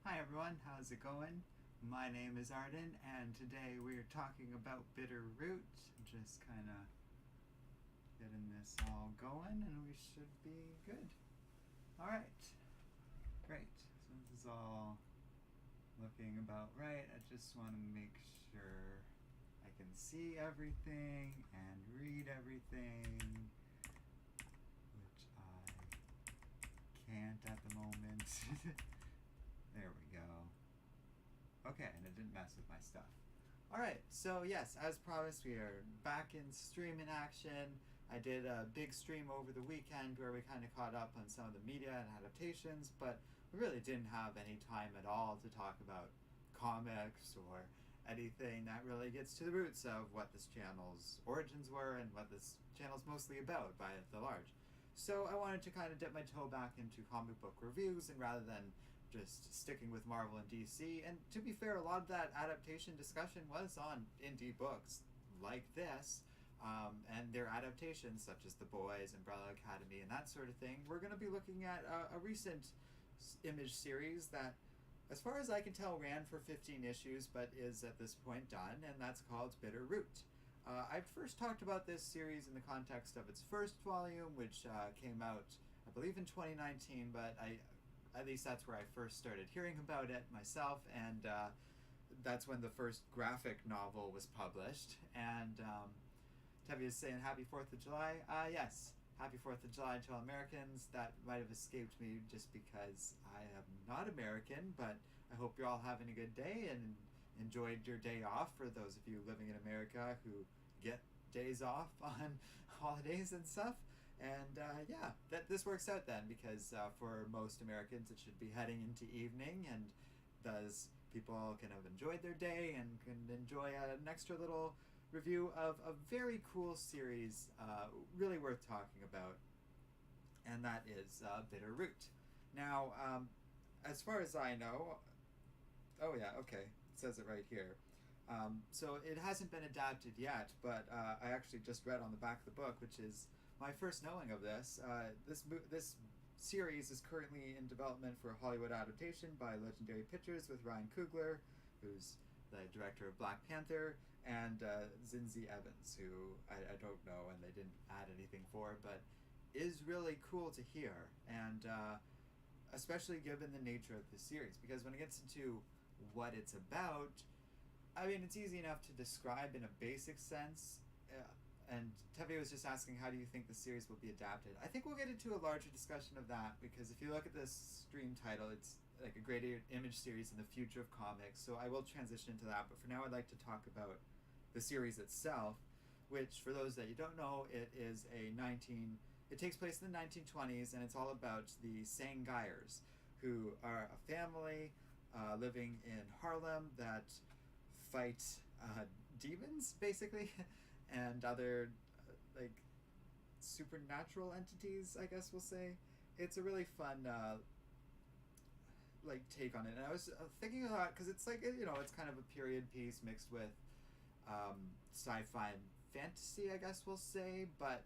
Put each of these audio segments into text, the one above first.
Hi everyone, how's it going? My name is Arden, and today we're talking about bitter root. Just kind of getting this all going, and we should be good. All right, great. So this is all looking about right. I just want to make sure I can see everything and read everything, which I can't at the moment. There we go. Okay, and it didn't mess with my stuff. Alright, so yes, as promised, we are back in streaming action. I did a big stream over the weekend where we kind of caught up on some of the media and adaptations, but we really didn't have any time at all to talk about comics or anything that really gets to the roots of what this channel's origins were and what this channel's mostly about by the large. So I wanted to kind of dip my toe back into comic book reviews, and rather than just sticking with Marvel and DC. And to be fair, a lot of that adaptation discussion was on indie books like this, and their adaptations, such as The Boys, Umbrella Academy, and that sort of thing. We're going to be looking at a recent image series that, as far as I can tell, ran for 15 issues, but is at this point done, and that's called Bitter Root. I first talked about this series in the context of its first volume, which came out, I believe, in 2019, but at least that's where I first started hearing about it myself, and that's when the first graphic novel was published. And Tevi is saying Happy 4th of July. Yes, Happy 4th of July to all Americans. That might have escaped me just because I am not American, but I hope you're all having a good day and enjoyed your day off, for those of you living in America who get days off on holidays and stuff. And yeah, this works out then, because for most Americans it should be heading into evening, and thus people can have enjoyed their day and can enjoy an extra little review of a very cool series, really worth talking about, and that is Bitter Root. Now, as far as I know, oh yeah, okay, it says it right here. So it hasn't been adapted yet, but I actually just read on the back of the book, which is my first knowing of this. This series is currently in development for a Hollywood adaptation by Legendary Pictures with Ryan Coogler, who's the director of Black Panther, and Zinzi Evans, who I don't know and they didn't add anything for, but is really cool to hear, and especially given the nature of the series, because when it gets into what it's about, I mean, it's easy enough to describe in a basic sense. And Tevi was just asking, how do you think the series will be adapted? I think we'll get into a larger discussion of that, because if you look at this stream title, it's like a great image series in the future of comics. So I will transition into that. But for now, I'd like to talk about the series itself, which, for those that you don't know, it takes place in the 1920s, and it's all about the Sangayers, who are a family living in Harlem that fight demons, basically, and other like supernatural entities, I guess we'll say. It's a really fun like take on it, and I was thinking a lot, because it's like, it's kind of a period piece mixed with sci-fi and fantasy, I guess we'll say, but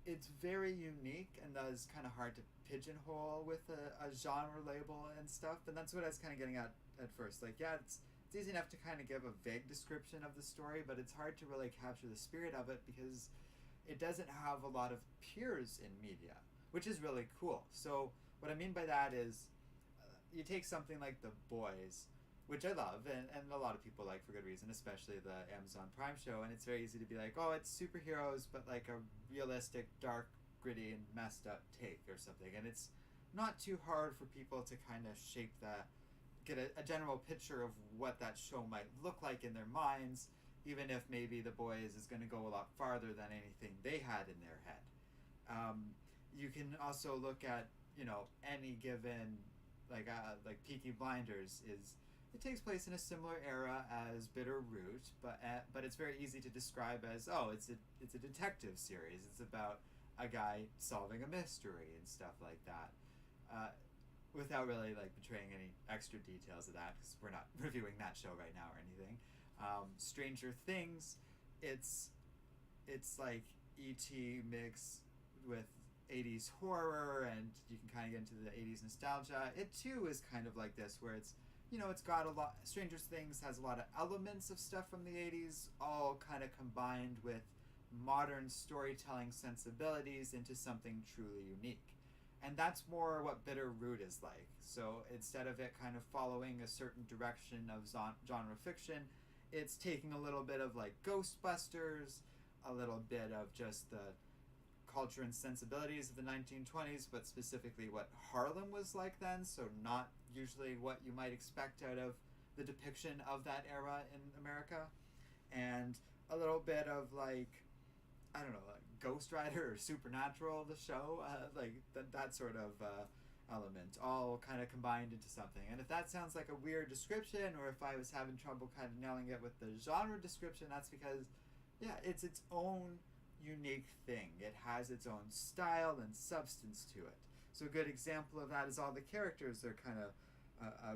it's very unique, and that is kind of hard to pigeonhole with a genre label and stuff. And that's what I was kind of getting at first. Like, yeah, it's easy enough to kind of give a vague description of the story, but it's hard to really capture the spirit of it, because it doesn't have a lot of peers in media, which is really cool. So what I mean by that is, you take something like The Boys, which I love, and a lot of people like for good reason, especially the Amazon Prime show, and it's very easy to be like, oh, it's superheroes, but like a realistic, dark, gritty, and messed up take or something. And it's not too hard for people to kind of get a general picture of what that show might look like in their minds, even if maybe The Boys is going to go a lot farther than anything they had in their head. You can also look at, any given, like Peaky Blinders it takes place in a similar era as Bitter Root, but it's very easy to describe as, it's a detective series. It's about a guy solving a mystery and stuff like that, without really like betraying any extra details of that, because we're not reviewing that show right now or anything. Stranger Things, it's like E.T. mixed with 80s horror, and you can kind of get into the 80s nostalgia, it too is kind of like this, where it's, it's got a lot, Stranger Things has a lot of elements of stuff from the 80s, all kind of combined with modern storytelling sensibilities into something truly unique. And that's more what Bitter Root is like. So instead of it kind of following a certain direction of genre fiction, it's taking a little bit of like Ghostbusters, a little bit of just the culture and sensibilities of the 1920s, but specifically what Harlem was like then, so not usually what you might expect out of the depiction of that era in America. And a little bit of like, I don't know, like Ghost Rider or Supernatural, the show, like that sort of element, all kind of combined into something. And if that sounds like a weird description, or if I was having trouble kind of nailing it with the genre description, that's because, yeah, it's its own unique thing. It has its own style and substance to it. So a good example of that is all the characters are kind of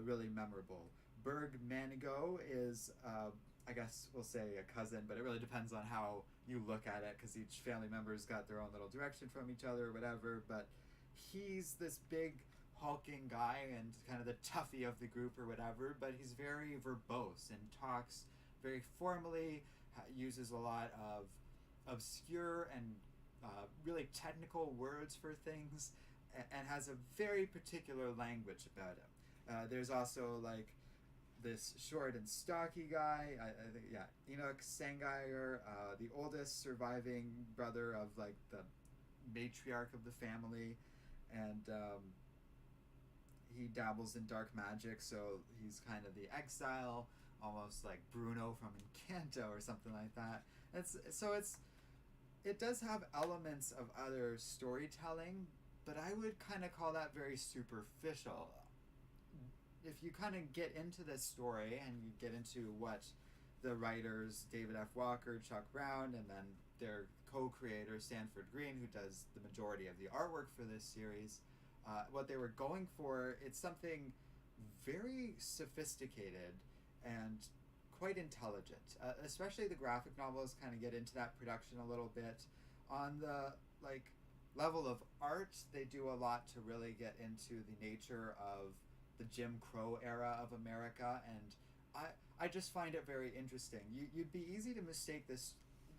really memorable. Berg Manigo is, I guess we'll say a cousin, but it really depends on how you look at it, because each family member's got their own little direction from each other or whatever. But he's this big hulking guy and kind of the toughie of the group or whatever, but he's very verbose and talks very formally, uses a lot of obscure and really technical words for things, and has a very particular language about him. There's also like this short and stocky guy, I think, yeah, Enoch Sangeyer, the oldest surviving brother of like the matriarch of the family, and he dabbles in dark magic, so he's kind of the exile, almost like Bruno from Encanto or something like that. It does have elements of other storytelling, but I would kind of call that very superficial. If you kind of get into this story and you get into what the writers David F. Walker, Chuck Brown, and then their co-creator Sandford Greene, who does the majority of the artwork for this series, what they were going for, it's something very sophisticated and quite intelligent. Especially the graphic novels kind of get into that production a little bit. On the level of art, they do a lot to really get into the nature of the Jim Crow era of America, and I just find it very interesting. You'd be easy to mistake this,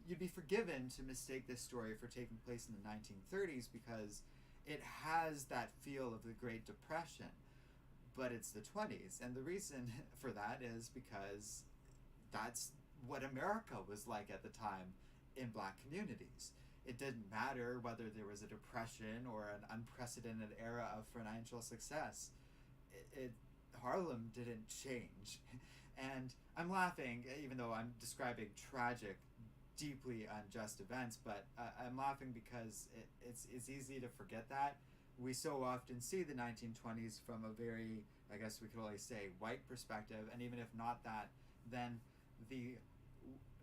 you'd be forgiven to mistake this story for taking place in the 1930s because it has that feel of the Great Depression, but it's the 20s, and the reason for that is because that's what America was like at the time in black communities. It didn't matter whether there was a depression or an unprecedented era of financial success. Harlem didn't change. And I'm laughing, even though I'm describing tragic, deeply unjust events, but I'm laughing because it's easy to forget that. We so often see the 1920s from a very, I guess we could only say, white perspective, and even if not that, then the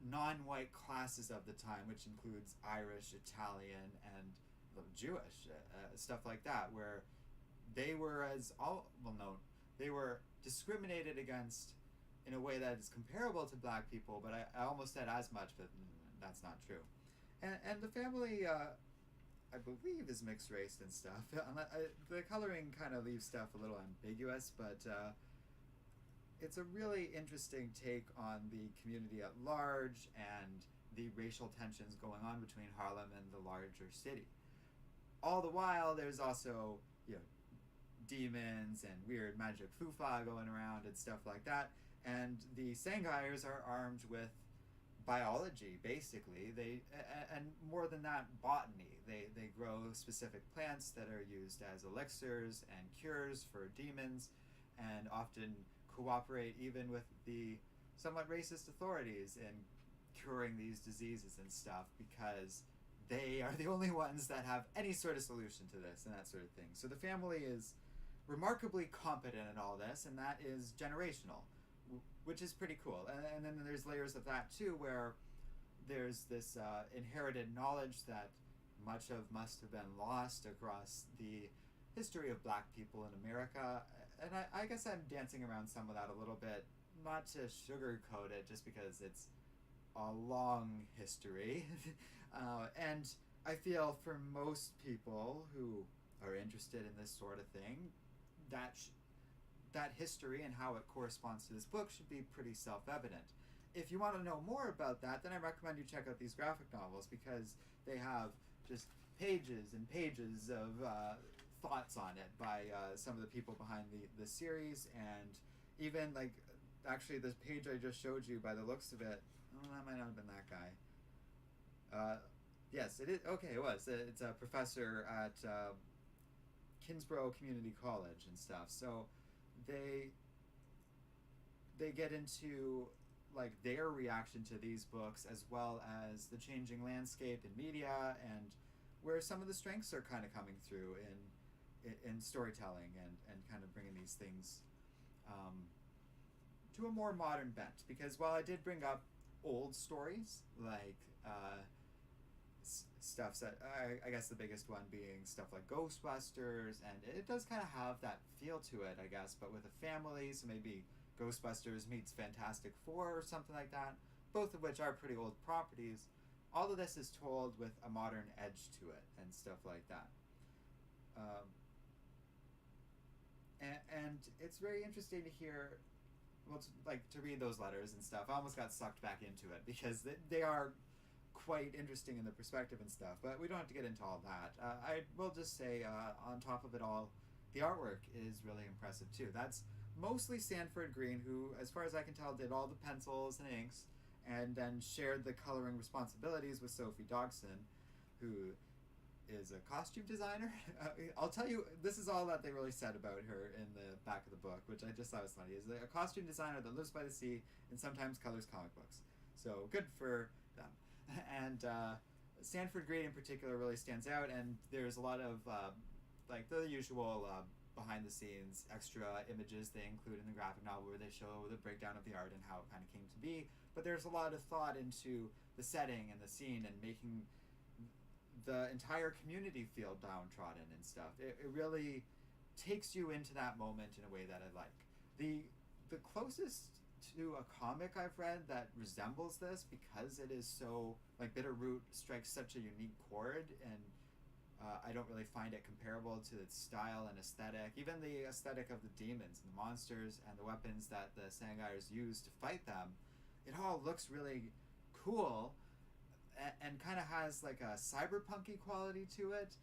non-white classes of the time, which includes Irish, Italian, and Jewish, stuff like that, where they were they were discriminated against in a way that is comparable to black people, but I almost said as much, but that's not true. And the family, I believe, is mixed race and stuff. The coloring kind of leaves stuff a little ambiguous, but it's a really interesting take on the community at large and the racial tensions going on between Harlem and the larger city. All the while, there's also, demons and weird magic foo-fa going around and stuff like that. And the Sangeyers are armed with biology, basically. And more than that, botany. They grow specific plants that are used as elixirs and cures for demons, and often cooperate even with the somewhat racist authorities in curing these diseases and stuff, because they are the only ones that have any sort of solution to this and that sort of thing. So the family is remarkably competent in all this, and that is generational, which is pretty cool. And then there's layers of that too, where there's this inherited knowledge that much of must have been lost across the history of black people in America. And I guess I'm dancing around some of that a little bit, not to sugarcoat it, just because it's a long history. And I feel for most people who are interested in this sort of thing, that history and how it corresponds to this book should be pretty self-evident. If you want to know more about that, then I recommend you check out these graphic novels, because they have just pages and pages of thoughts on it by some of the people behind the series, and even like actually this page I just showed you, by the looks of it, oh, that might not have been that guy. Yes, it is. Okay, it was. It's a professor at Kingsborough Community College and stuff. So they get into like their reaction to these books, as well as the changing landscape in media, and where some of the strengths are kind of coming through in storytelling, and kind of bringing these things to a more modern bent. Because while I did bring up old stories, like stuff that I guess the biggest one being stuff like Ghostbusters, and it does kind of have that feel to it, I guess, but with a family, so maybe Ghostbusters meets Fantastic Four or something like that, both of which are pretty old properties. All of this is told with a modern edge to it and stuff like that. And it's very interesting to hear, well, to read those letters and stuff. I almost got sucked back into it, because they are quite interesting in the perspective and stuff, but we don't have to get into all that. I will just say, on top of it all, the artwork is really impressive too. That's mostly Sandford Greene, who, as far as I can tell, did all the pencils and inks, and then shared the coloring responsibilities with Sofie Dodson, who is a costume designer. I'll tell you, this is all that they really said about her in the back of the book, which I just thought was funny, is a costume designer that lives by the sea and sometimes colors comic books. So good for them. And Sandford Greene in particular really stands out, and there's a lot of like the usual behind the scenes extra images they include in the graphic novel, where they show the breakdown of the art and how it kind of came to be. But there's a lot of thought into the setting and the scene, and making the entire community feel downtrodden and stuff. It really takes you into that moment in a way that I like. The closest to a comic I've read that resembles this, because it is so, like, Bitterroot strikes such a unique chord, and I don't really find it comparable to its style and aesthetic. Even the aesthetic of the demons and the monsters and the weapons that the Sangires use to fight them, it all looks really cool, and kind of has like a cyberpunky quality to it,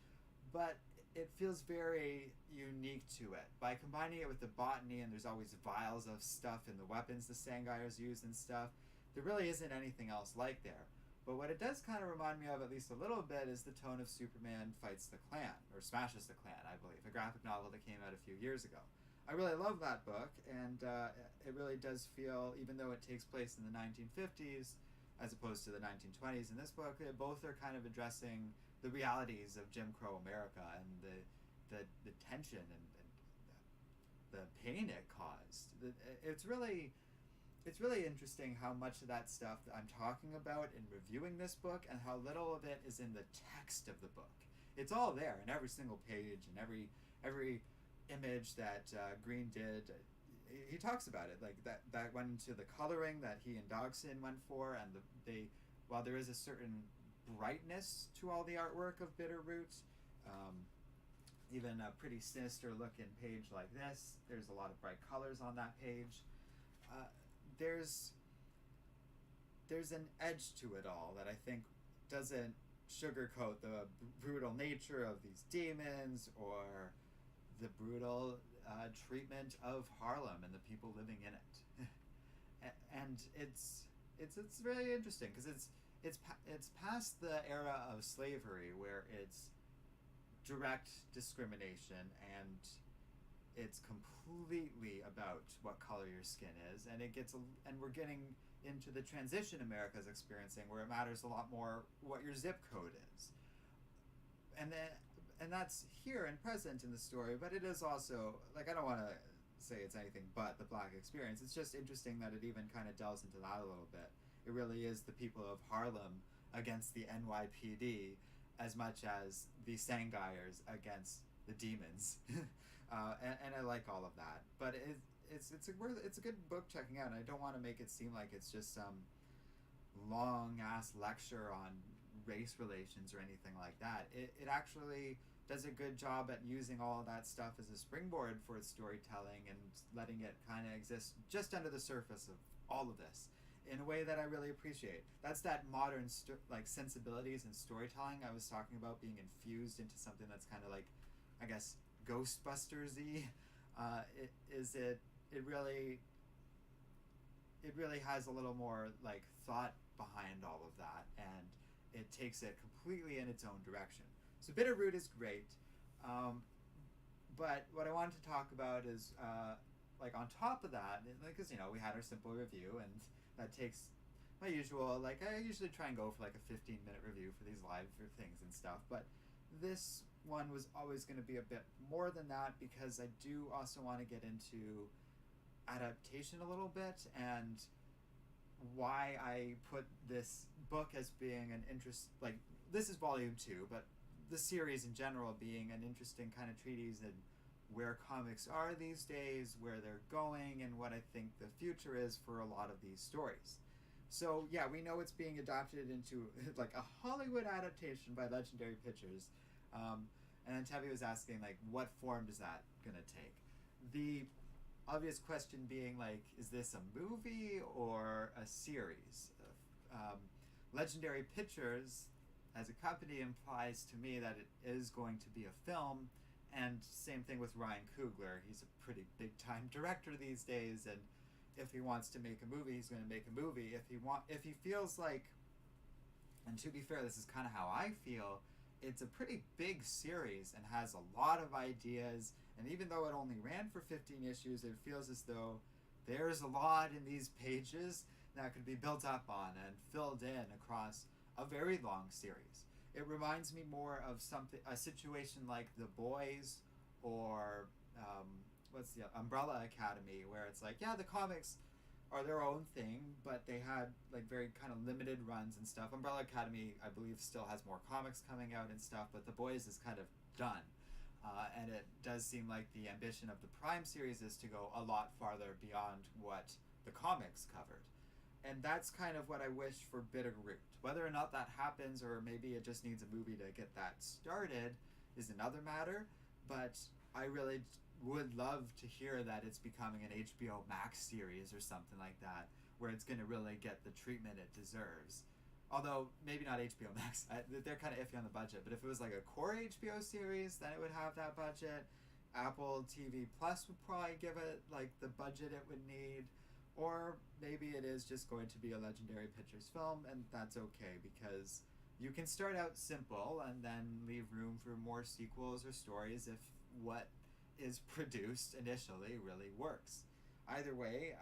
but it feels very unique to it. By combining it with the botany, and there's always vials of stuff in the weapons the Sangires use and stuff, there really isn't anything else like there. But what it does kind of remind me of, at least a little bit, is the tone of Superman Fights the Klan, or Smashes the Klan, I believe, a graphic novel that came out a few years ago. I really love that book, and it really does feel, even though it takes place in the 1950s as opposed to the 1920s in this book, both are kind of addressing the realities of Jim Crow America, and the tension and the pain it caused. It's really interesting how much of that stuff that I'm talking about in reviewing this book, and how little of it is in the text of the book. It's all there in every single page, and every image that Greene did. He talks about it, like that went into the coloring that he and Dodson went for, and while there is a certain brightness to all the artwork of Bitterroot, even a pretty sinister looking page like this, there's a lot of bright colors on that page. There's an edge to it all that I think doesn't sugarcoat the brutal nature of these demons, or the brutal treatment of Harlem and the people living in it. And it's really interesting, because it's past the era of slavery, where it's direct discrimination, and it's completely about what color your skin is, and we're getting into the transition America's experiencing, where it matters a lot more what your zip code is, and that's here and present in the story. But it is also, like, I don't want to say it's anything but the Black experience. It's just interesting that it even kind of delves into that a little bit. It really is the people of Harlem against the NYPD, as much as the Sangires against the demons. And I like all of that. But it's a good book checking out, and I don't want to make it seem like it's just some long ass lecture on race relations or anything like that. It actually does a good job at using all of that stuff as a springboard for its storytelling and letting it kind of exist just under the surface of all of this in a way that I really appreciate. That's that modern like sensibilities and storytelling I was talking about being infused into something that's kind of like, I guess, Ghostbusters-y. It really has a little more like thought behind all of that, and it takes it completely in its own direction. So Bitterroot is great, but what I wanted to talk about is like on top of that, because we had our simple review, and that takes my usual, like I usually try and go for like a 15-minute review for these live things and stuff, but this one was always going to be a bit more than that, because I do also want to get into adaptation a little bit, and why I put this book as being an interest, like this is volume 2, but the series in general being an interesting kind of treatise in where comics are these days, where they're going, and what I think the future is for a lot of these stories. So yeah, we know it's being adapted into like a Hollywood adaptation by Legendary Pictures, and then Tevi was asking like, what form is that gonna take? The obvious question being like, is this a movie or a series? Legendary Pictures as a company implies to me that it is going to be a film, and same thing with Ryan Coogler. He's a pretty big time director these days, and if he wants to make a movie, he's going to make a movie. If he feels like, and to be fair, this is kind of how I feel, it's a pretty big series and has a lot of ideas, and even though it only ran for 15 issues, it feels as though there's a lot in these pages that could be built up on and filled in across a very long series. It reminds me more of a situation like The Boys, or what's the Umbrella Academy, where it's like, yeah, the comics are their own thing, but they had like very kind of limited runs and stuff. Umbrella Academy, I believe, still has more comics coming out and stuff, but The Boys is kind of done. And it does seem like the ambition of the Prime series is to go a lot farther beyond what the comics covered. And that's kind of what I wish for Bitterroot. Whether or not that happens, or maybe it just needs a movie to get that started, is another matter. But I really would love to hear that it's becoming an HBO Max series or something like that, where it's going to really get the treatment it deserves. Although, maybe not HBO Max. They're kind of iffy on the budget. But if it was like a core HBO series, then it would have that budget. Apple TV Plus would probably give it like the budget it would need. Or maybe it is just going to be a Legendary Pictures film, and that's okay, because you can start out simple and then leave room for more sequels or stories if what is produced initially really works. Either way,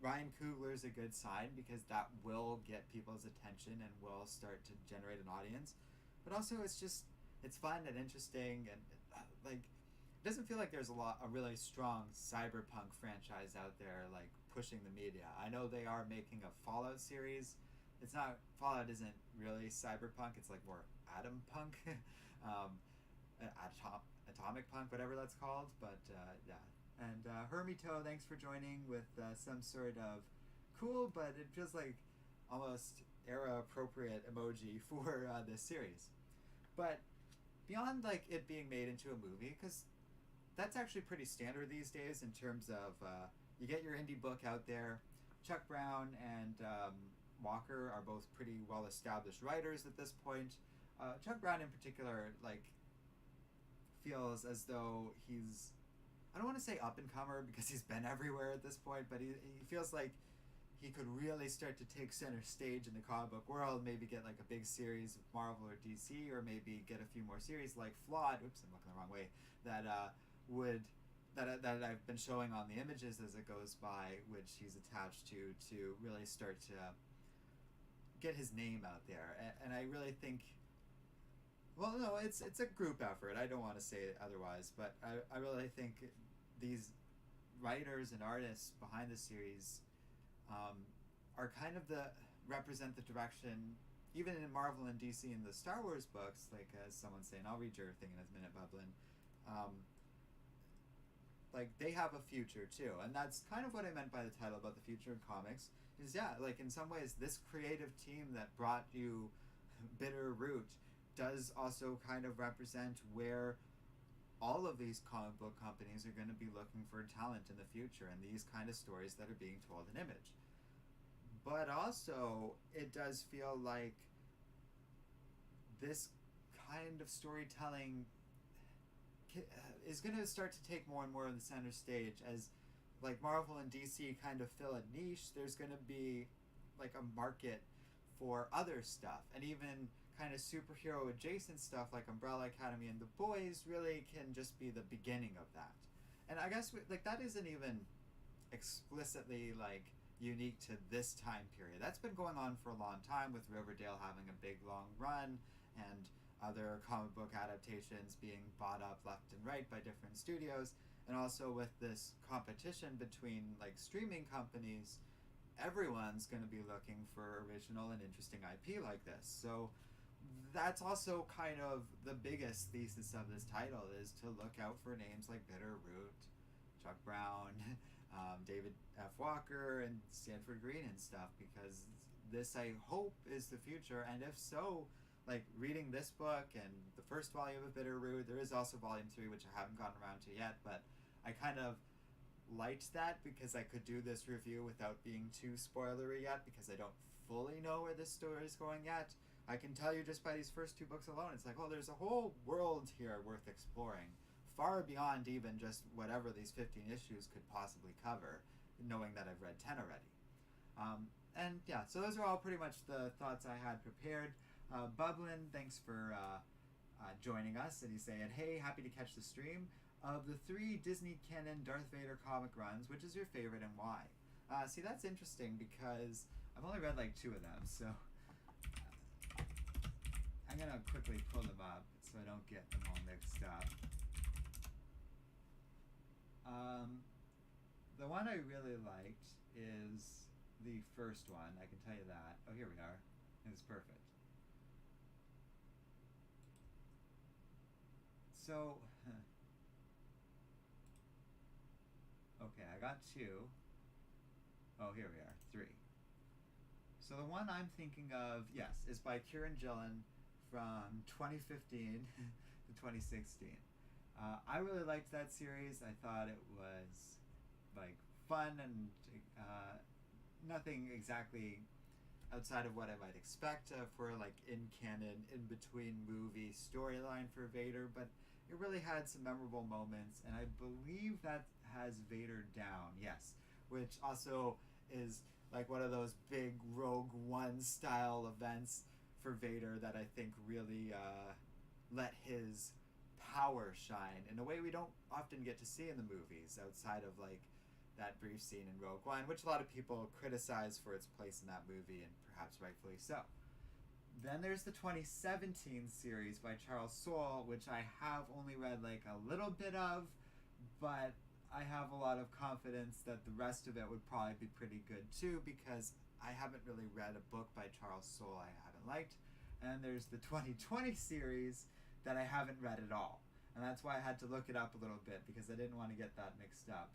Ryan Coogler is a good sign, because that will get people's attention and will start to generate an audience. But also, it's fun and interesting, and like, it doesn't feel like there's a really strong cyberpunk franchise out there like pushing the media. I know they are making a Fallout series. Fallout isn't really cyberpunk, it's like more atom punk. Atomic punk, whatever that's called. But yeah. And Hermito, thanks for joining with some sort of cool, but it feels like almost era appropriate emoji for this series. But beyond like it being made into a movie, because that's actually pretty standard these days in terms of you get your indie book out there. Chuck Brown and Walker are both pretty well-established writers at this point. Chuck Brown in particular, like, feels as though he's, I don't want to say up-and-comer because he's been everywhere at this point, but he feels like he could really start to take center stage in the comic book world, maybe get like a big series of Marvel or DC, or maybe get a few more series like Flawed, oops, I'm looking the wrong way, that I've been showing on the images as it goes by, which he's attached to really start to get his name out there. And I really think, well, no, it's a group effort. I don't want to say it otherwise, but I really think these writers and artists behind the series are kind of represent the direction, even in Marvel and DC and the Star Wars books, like as someone's saying, I'll read your thing in a minute, Bublin. Like, they have a future too, and that's kind of what I meant by the title about the future of comics. Is, yeah, like in some ways, this creative team that brought you Bitterroot does also kind of represent where all of these comic book companies are going to be looking for talent in the future, and these kind of stories that are being told in Image. But also, it does feel like this kind of storytelling is going to start to take more and more of the center stage as like Marvel and DC kind of fill a niche. There's going to be like a market for other stuff, and even kind of superhero adjacent stuff like Umbrella Academy and The Boys really can just be the beginning of that. And I guess like that isn't even explicitly like unique to this time period. That's been going on for a long time, with Riverdale having a big long run and other comic book adaptations being bought up left and right by different studios, and also with this competition between like streaming companies. Everyone's going to be looking for original and interesting IP like this. So that's also kind of the biggest thesis of this title, is to look out for names like Bitterroot, Chuck Brown, David F. Walker, and Sandford Greene and stuff, because this, I hope, is the future. And if so, like reading this book and the first volume of Bitterroot, there is also volume 3, which I haven't gotten around to yet, but I kind of liked that because I could do this review without being too spoilery yet, because I don't fully know where this story is going yet. I can tell you just by these first 2 books alone, it's like, oh, there's a whole world here worth exploring, far beyond even just whatever these 15 issues could possibly cover, knowing that I've read 10 already. And yeah, so those are all pretty much the thoughts I had prepared. Bublin, thanks for joining us, and he's saying, hey, happy to catch the stream. Of the 3 Disney canon Darth Vader comic runs, which is your favorite and why? See, that's interesting because I've only read like 2 of them, so I'm going to quickly pull them up so I don't get them all mixed up. The one I really liked is the first one, I can tell you that. Oh, here we are. It's perfect. So, okay, I got 2. Oh, here we are, 3. So the one I'm thinking of, yes, is by Kieran Gillen from 2015 to 2016. I really liked that series. I thought it was like fun and nothing exactly outside of what I might expect for like in canon, in between movie storyline for Vader, but it really had some memorable moments, and I believe that has Vader down, yes, which also is like one of those big Rogue One style events for Vader that I think really let his power shine in a way we don't often get to see in the movies, outside of like that brief scene in Rogue One, which a lot of people criticize for its place in that movie, and perhaps rightfully so. Then there's the 2017 series by Charles Soule, which I have only read like a little bit of, but I have a lot of confidence that the rest of it would probably be pretty good too, because I haven't really read a book by Charles Soule I haven't liked. And there's the 2020 series that I haven't read at all. And that's why I had to look it up a little bit, because I didn't want to get that mixed up.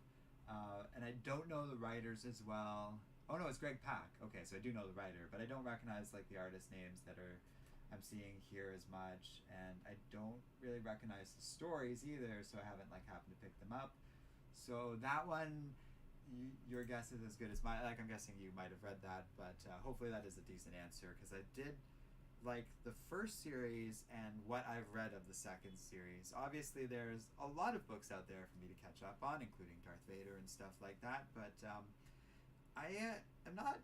And I don't know the writers as well. Oh no, it's Greg Pak. Okay, so I do know the writer, but I don't recognize like the artist names that I'm seeing here as much, and I don't really recognize the stories either, so I haven't like happened to pick them up. So that one, your guess is as good as mine. Like, I'm guessing you might have read that, but hopefully that is a decent answer, because I did like the first series and what I've read of the second series. Obviously there's a lot of books out there for me to catch up on, including Darth Vader and stuff like that, but I am not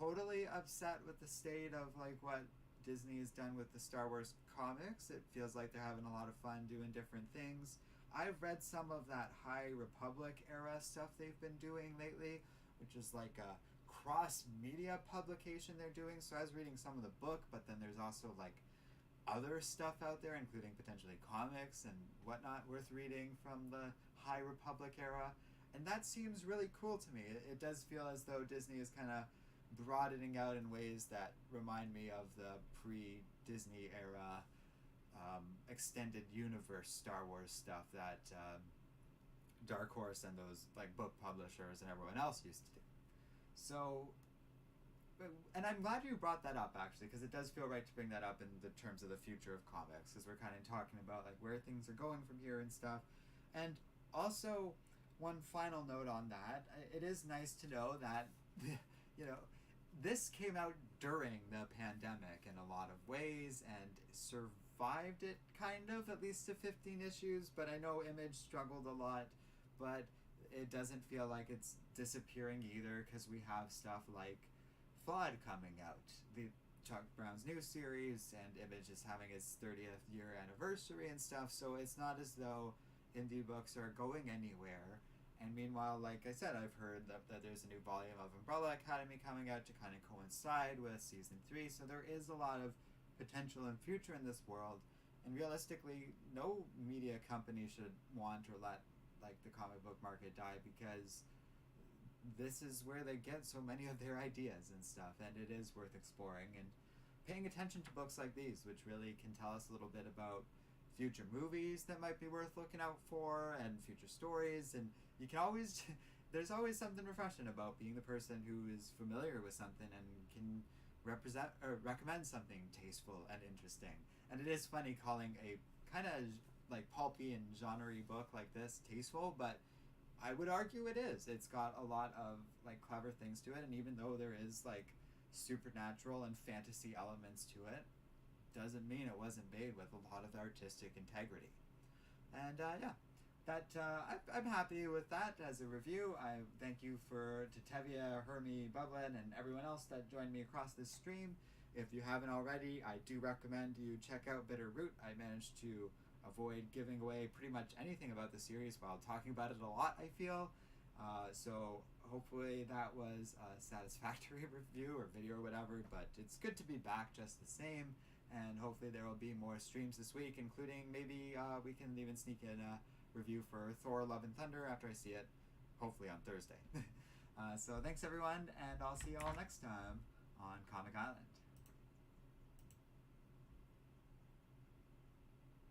totally upset with the state of like what Disney has done with the Star Wars comics. It feels like they're having a lot of fun doing different things. I've read some of that High Republic era stuff they've been doing lately, which is like a cross-media publication they're doing. So I was reading some of the book, but then there's also like other stuff out there, including potentially comics and whatnot worth reading from the High Republic era. And that seems really cool to me. It does feel as though Disney is kind of broadening out in ways that remind me of the pre-Disney era extended universe Star Wars stuff that Dark Horse and those like book publishers and everyone else used to do. So and I'm glad you brought that up, actually, because it does feel right to bring that up in the terms of the future of comics, because we're kind of talking about like where things are going from here and stuff. And also, one final note on that, it is nice to know that, you know, this came out during the pandemic in a lot of ways and survived it, kind of, at least to 15 issues, but I know Image struggled a lot, but it doesn't feel like it's disappearing either, because we have stuff like Flood coming out, the Chuck Brown's new series, and Image is having its 30th year anniversary and stuff, so it's not as though indie books are going anywhere. And meanwhile, like I said, I've heard that there's a new volume of Umbrella Academy coming out to kind of coincide with season 3, so there is a lot of potential and future in this world. And realistically, no media company should want or let like the comic book market die, because this is where they get so many of their ideas and stuff, and it is worth exploring and paying attention to books like these, which really can tell us a little bit about future movies that might be worth looking out for, and future stories. And you can always there's always something refreshing about being the person who is familiar with something and can represent or recommend something tasteful and interesting. And it is funny calling a kind of like pulpy and genre-y book like this tasteful, but I would argue it is. It's got a lot of like clever things to it, and even though there is like supernatural and fantasy elements to it, doesn't mean it wasn't made with a lot of artistic integrity. And I'm happy with that as a review. I thank you to Tevye, Hermie, Bublin, and everyone else that joined me across this stream. If you haven't already, I do recommend you check out Bitter Root. I managed to avoid giving away pretty much anything about the series while talking about it a lot, I feel. So hopefully that was a satisfactory review or video or whatever, but it's good to be back just the same, and hopefully there will be more streams this week, including maybe we can even sneak in a review for Thor Love and Thunder after I see it, hopefully on Thursday. So thanks everyone, and I'll see you all next time on Comic Island.